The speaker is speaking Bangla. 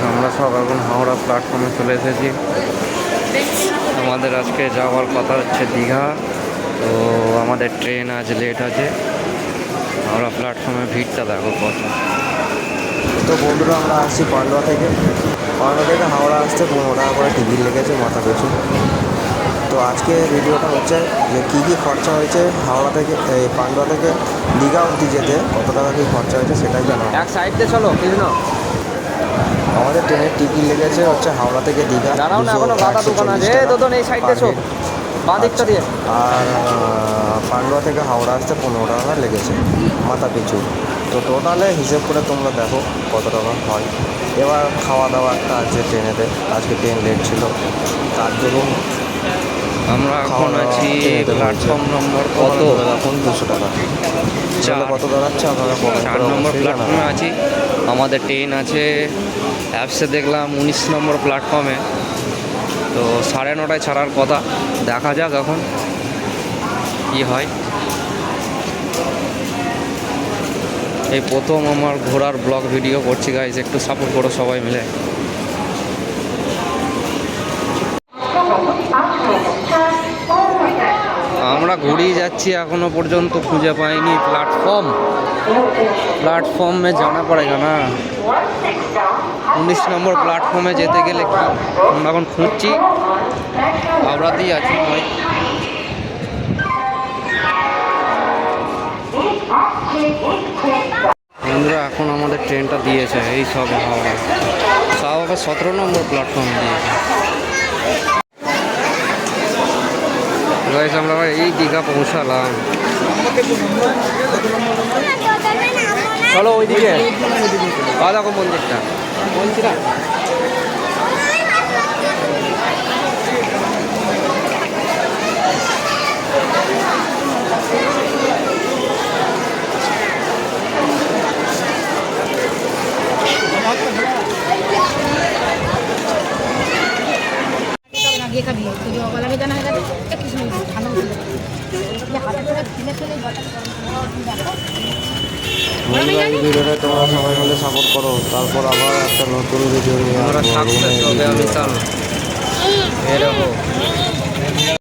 আমরা সব এখন হাওড়া প্ল্যাটফর্মে চলে এসেছি। আমাদের আজকে যাওয়ার কথা হচ্ছে দীঘা, তো আমাদের ট্রেন আজ লেট আছে। হাওড়া প্ল্যাটফর্মে ভিড়টা দেখো কত। তো বন্ধুরা, আমরা আসছি পান্ডুয়া থেকে হাওড়া আসতে 15 টাকা করে টিকিট লেগেছে মাথা পিছু। তো আজকে ভিডিওটা হচ্ছে যে কী কী খরচা হয়েছে হাওড়া থেকে এই পান্ডুয়া থেকে দীঘা অবধি যেতে, কত টাকা কী খরচা হয়েছে সেটাই জানাবো। এক সাইড দিয়ে চলো, কৃষ্ণ। আমাদের ট্রেনের টিকিট লেগেছে হচ্ছে হাওড়া থেকে দীঘা। দাঁড়াও না, এখনো গাদা দোকান আছে। তো এই সাইড দিয়ে চল, বাঁ দিকটা দিয়ে। আর পান্ডুয়া থেকে হাওড়া আসতে 15 টাকা লেগেছে মাথা পিছু। তো টোটালে হিসেব করে তোমরা দেখো কত টাকা হয়। এবার খাওয়া দাওয়া একটা আছে ট্রেনেতে, আজকে ট্রেন লেট ছিল তার দরুন আমরা এখন আছি প্ল্যাটফর্ম নম্বর কত, এখন 200 টাকা। কত দাঁড়াচ্ছে আপনারা 4 নম্বর প্ল্যাটফর্মে আছি। আমাদের ট্রেন আছে অ্যাপসে দেখলাম 19 নম্বর প্ল্যাটফর্মে। তো 9:30টায় ছাড়ার কথা, দেখা যাক এখন কি হয়। এই প্রথম আমার ঘোরার ব্লগ ভিডিও করছি গাইজ, একটু সাপোর্ট করো সবাই মিলে। আমরা ঘুরিয়ে যাচ্ছি, এখনো পর্যন্ত খুঁজে পাইনি প্ল্যাটফর্মে জানা পড়েগা না। 19 নম্বর প্ল্যাটফর্মে যেতে গেলে কি আমরা এখন খুঁজছি, হাওড়াতেই আছি ভাই। বন্ধুরা, এখন আমাদের ট্রেনটা দিয়েছে এই সবে হাওড়া, তাও আবার 17 নম্বর প্ল্যাটফর্ম দিয়েছে। আমরা এই দীঘা পৌঁছালাম। চলো ওইদিকে, দেখো মন্দিরটা। ভিডিওটা তোমরা সবাই মিলে সাপোর্ট করো, তারপর আবার একটা নতুন ভিডিও নিয়ে আমরা সাকসেস হবে, আমি চাল এরকম।